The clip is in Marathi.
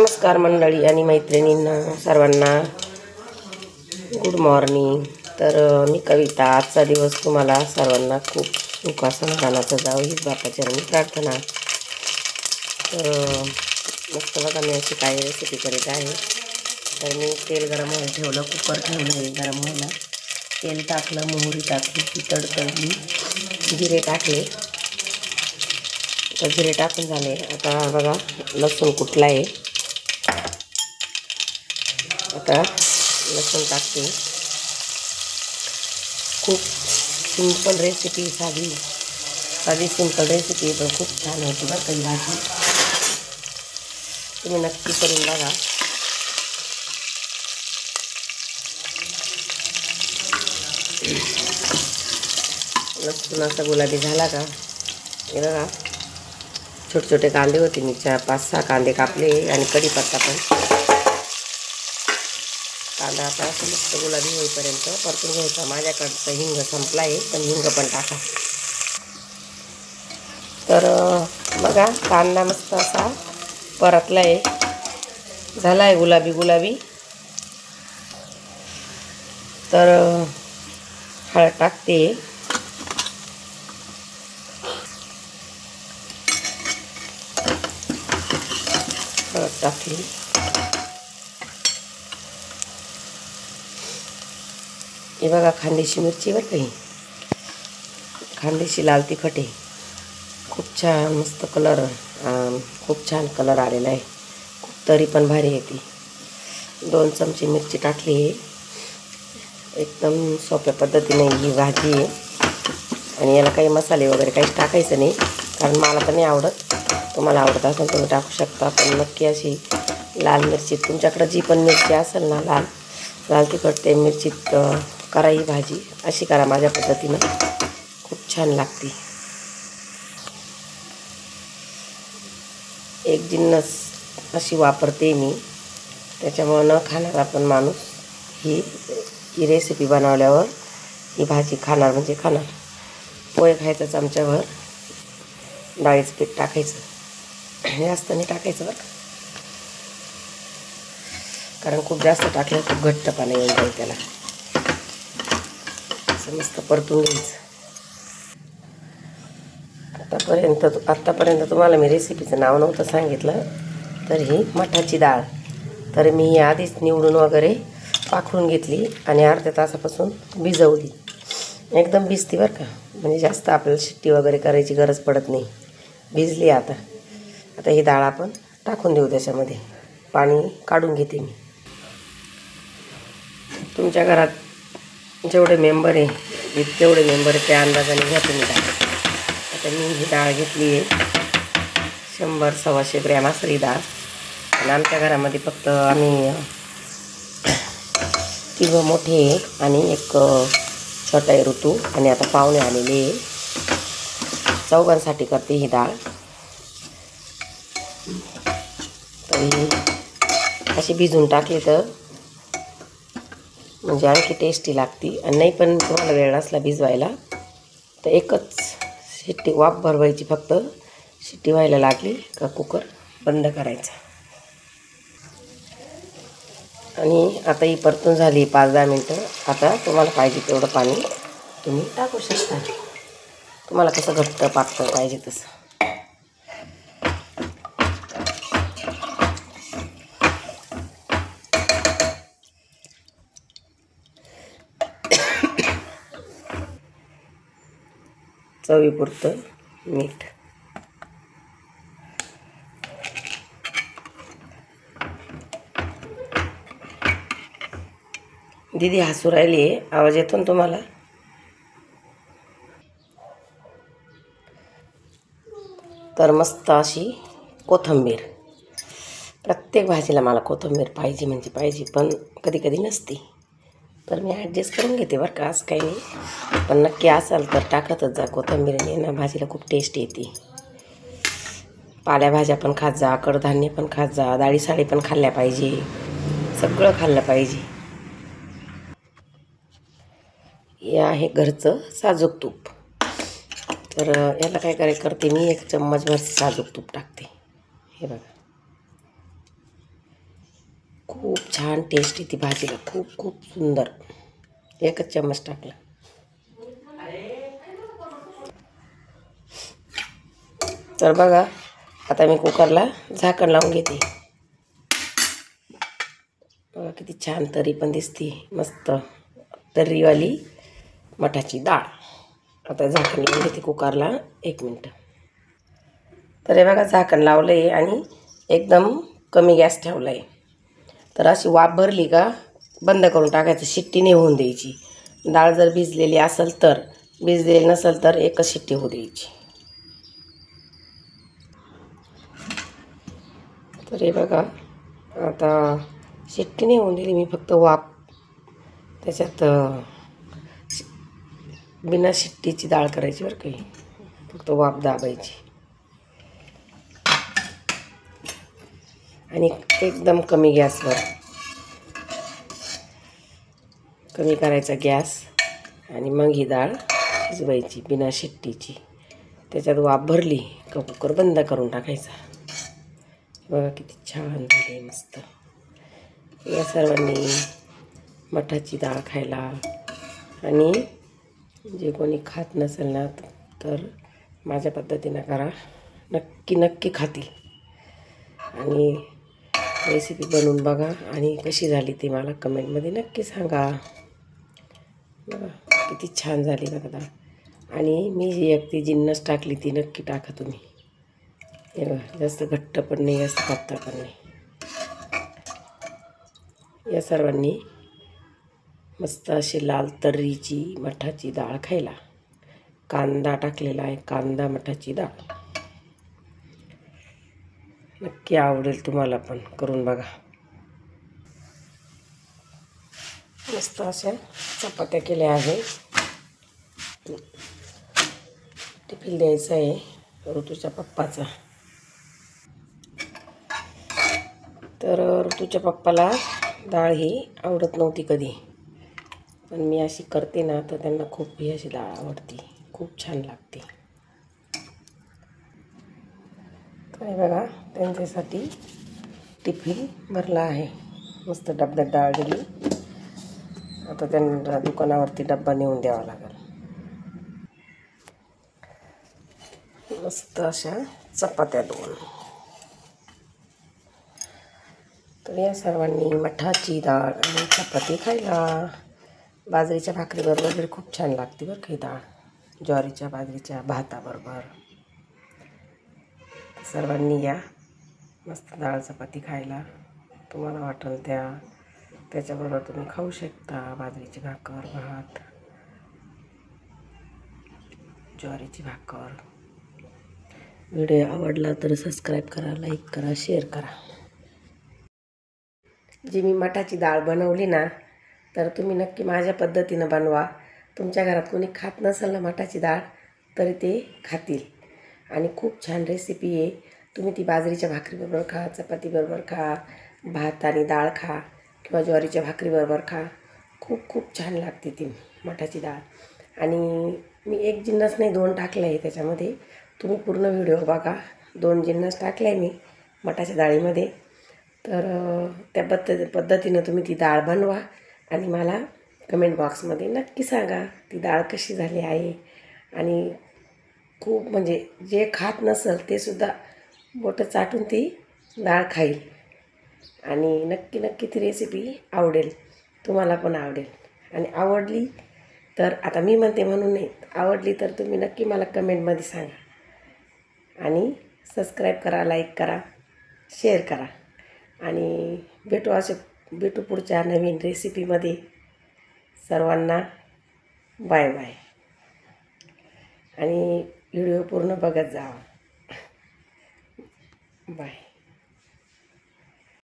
नमस्कार मंडळी आणि मैत्रिणींना सर्वांना गुड मॉर्निंग। तर मी कविता। आजचा दिवस तुम्हाला सर्वांना खूप सुख समाधानाचा जावो हीच बापाचरणी प्रार्थना। तर मस्त बघा मी अशी काही रेसिपी करीत आहे। तर मी तेल गरम व्हायला ठेवलं, कुकर ठेवलं गरम व्हायला, तेल टाकलं, मोहरी टाकली, तडतडली, जिरे टाकले। तर जिरे टाकून झाले। आता बघा लसूण कुटला आहे, आता लसूण टाकते। खूप सिंपल रेसिपी, साधी सिंपल रेसिपी पण खूप छान होती बरं का ही भाजी। तुम्ही नक्की करून बघा। लसूण असा गुलाबी झाला का हे बघा, छोटे छोटे कांदे होते, मी 5-6 कांदे कापले आणि कढीपत्ता पण। कांदा आता मस्त गुलाबी होईपर्यंत परतून घ्यायचा। माझ्याकडचं हिंग संपला आहे, पण हिंग पण टाका। तर बघा कांदा मस्त असा परतला आहे, झाला आहे गुलाबी। तर हळद टाकते, हळद टाकली, हे बघा खांदेशी मिरची बरं काही, खांदेशी लाल तिखट आहे। खूप छान मस्त कलर, खूप छान कलर आलेला आहे, खूप तरी पण भारी येते। 2 चमचे मिरची टाकली आहे। एकदम सोप्या पद्धतीने ही भाजी आहे आणि याला काही मसाले वगैरे काहीच टाकायचं नाही, कारण मला तर नाही आवडत। तुम्हाला आवडत असेल तुम्ही टाकू शकता, पण नक्की अशी लाल मिरची, तुमच्याकडं जी पण मिरची असेल ना लाल तिखट ते मिरचीत करा ही भाजी। अशी करा माझ्या पद्धतीनं, खूप छान लागते। एक जिन्नस अशी वापरते मी, त्याच्यामुळं न खाणारा पण माणूस ही रेसिपी बनवल्यावर ही भाजी खाणार म्हणजे खाणार। पोहे खायचं चमच्याभर, डाळीचं पीठ टाकायचं, जास्त नाही टाकायचं बरं, कारण खूप जास्त टाकलं खूप घट्टपणा येऊन जाईल त्याला। असं मस्त परतून घ्यायचं। आत्तापर्यंत तुम्हाला मी रेसिपीचं नाव नव्हतं सांगितलं। तर ही मठाची डाळ, तर मी ही आधीच निवडून वगैरे पाखडून घेतली आणि अर्ध्या तासापासून भिजवली। एकदम भिजती बरं का, म्हणजे जास्त आपल्याला शिट्टी वगैरे करायची गरज पडत नाही, भिजली। आता ही डाळ आपण टाकून देऊ त्याच्यामध्ये, पाणी काढून घेते मी। तुमच्या घरात जेवढे मेंबर आहे तेवढे मेंबर आहे त्या अंदाजाने घ्या तुम्ही डाळ। आता मी ही डाळ घेतली आहे 100-125 ग्रॅम असेल ही डाळ, आणि आमच्या घरामध्ये फक्त आम्ही 3 मोठे आणि एक छोटा आहे ऋतू, आणि आता पाहुणे आलेले आहे, 4घांसाठी करते ही डाळ। तर ही अशी भिजून टाकली तर म्हणजे आणखी टेस्टी लागती। आणि नाही पण तुम्हाला वेळ नसला भिजवायला तर एकच शिट्टी वाफ भरवायची, फक्त शिट्टी व्हायला लागली का कुकर बंद करायचा। आणि आता ही परतून झाली 5-10 मिनटं। आता तुम्हाला पाहिजे तेवढं पाणी तुम्ही टाकू शकता, तुम्हाला कसं घट्ट पातळ पाहिजे तसं। चवीपुरतं मीठ, दीदी हसू राहिली आहे, आवाज येतो ना तुम्हाला? तर मस्त अशी कोथिंबीर, प्रत्येक भाजीला मला कोथिंबीर पाहिजे म्हणजे पाहिजे, पण कधी कधी नसते, तर मी ॲडजस्ट करून घेते बरं का, असं काही नाही। पण नक्की असाल तर टाकतच जा, कोथिंबीरने ना भाजीला खूप टेस्ट येते। पालेभाज्या पण खात जा, कडधान्य पण खात जा, डाळी साळी पण खाल्ल्या पाहिजे, सगळं खाल्लं पाहिजे। हे आहे घरचं साजूक तूप, तर याला काय करते मी, 1 चम्मचभर साजूक तूप टाकते, हे बघा। खूप छान टेस्ट येते भाजीला, खूप खूप सुंदर. एकच चम्मच टाकला. तर बघा, आता मी कुकरला झाकण लावून घेते. बघा किती छान तरी पण दिसते, मस्त तर्रीवाली मठाची डाळ. आता झाकण लावून घेते कुकरला 1 मिनिट. तर हे बघा झाकण लावलं आहे आणि एकदम कमी गॅस ठेवला आहे. तर अशी वाफ भरली का बंद करून टाकायचं, शिट्टी नाही होऊन द्यायची. डाळ जर भिजलेली असेल तर, भिजलेली नसेल तर एकच शिट्टी होऊ द्यायची. तर हे बघा आता शिट्टी नाही होऊन दिली मी, फक्त वाफ. त्याच्यात बिना शिट्टीची डाळ करायची बरं काही, फक्त वाफ दाबायची आणि एकदम कमी गॅसवर कमी करायचा गॅस आणि मग ही डाळ शिजवायची बिना शिट्टीची. त्याच्यात वाफ भरली का कुकर बंद करून टाकायचा. बघा किती छान झाली, मस्त. या सर्वांनी मठाची डाळ खायला, आणि जे कोणी खात नसेल ना तर माझ्या पद्धतीनं करा, नक्की नक्की खातील. आणि रेसिपी बनवून बघा आणि कशी झाली ते मला कमेंटमध्ये नक्की सांगा. बघा किती छान झाली बघा डाळ. आणि मी जी एक ती जिन्नस टाकली ती नक्की टाका तुम्ही. हे बघा, जास्त घट्ट पण नाही, जास्त पातळ पण नाही. या सर्वांनी मस्त अशी लाल तर्रीची मठाची डाळ खायला. कांदा टाकलेला आहे, कांदा मठाची डाळ. नक्की आवडेल तुम्हाला पण, करून बघा. मस्त अशा चपात्या केल्या आहे. टिफिन द्यायचा आहे ऋतूच्या पप्पाचा. तर ऋतूच्या पप्पाला डाळ ही आवडत नव्हती कधी, पण मी अशी करते ना तर त्यांना खूप ही अशी डाळ आवडते, खूप छान लागते. तर बघा त्यांच्यासाठी टिफिन भरला आहे, मस्त डब्यात डाळ दिली. आता त्यांना दुकानावरती डब्बा नेऊन द्यावा लागेल. मस्त अशा चपात्या 2. तर या सर्वांनी मठाची डाळ आणि चपाती खायला. बाजरीच्या भाकरीबरोबर वगैरे खूप छान लागते बरं काही डाळ, ज्वारीच्या बाजरीच्या भाताबरोबर. सर्वांनी या मस्त डाळ चपाती खायला. तुम्हाला वाटेल त्याच्याबरोबर तुम्ही खाऊ शकता. बाजरीची भाकर, भात, ज्वारीची भाकर. व्हिडिओ आवडला तर सबस्क्राईब करा, लाईक करा, शेअर करा. जी मी मठाची डाळ बनवली ना तर तुम्ही नक्की माझ्या पद्धतीनं बनवा. तुमच्या घरात कोणी खात नसेल ना मठाची डाळ तरी ते खातील. आणि खूप छान रेसिपी आहे. तुम्ही ती बाजरीच्या भाकरीबरोबर खा, चपातीबरोबर खा, भात आणि डाळ खा, किंवा ज्वारीच्या भाकरीबरोबर खा. खूप खूप छान लागते ती मठाची डाळ. आणि मी एक जिन्नस नाही 2 टाकलं आहे त्याच्यामध्ये. तुम्ही पूर्ण व्हिडिओ बघा. 2 जिन्नस टाकले आहे मी मठाच्या डाळीमध्ये. तर त्या पद्धतीनं तुम्ही ती डाळ बनवा आणि मला कमेंट बॉक्समध्ये नक्की सांगा ती डाळ कशी झाली आहे. आणि खूप म्हणजे जे खात नसेल ते सुद्धा बोटं चाटून ती डाळ खाईल. आणि नक्की नक्की ती रेसिपी आवडेल, तुम्हाला पण आवडेल. आणि आवडली तर, आता मी म्हणते म्हणून नाही, आवडली तर तुम्ही नक्की मला कमेंटमध्ये सांगा. आणि सबस्क्राईब करा, लाईक करा, शेअर करा. आणि भेटू पुढच्या नवीन रेसिपीमध्ये. सर्वांना बाय बाय. आणि व्हिडिओ पूर्ण बघत जावा. बाय.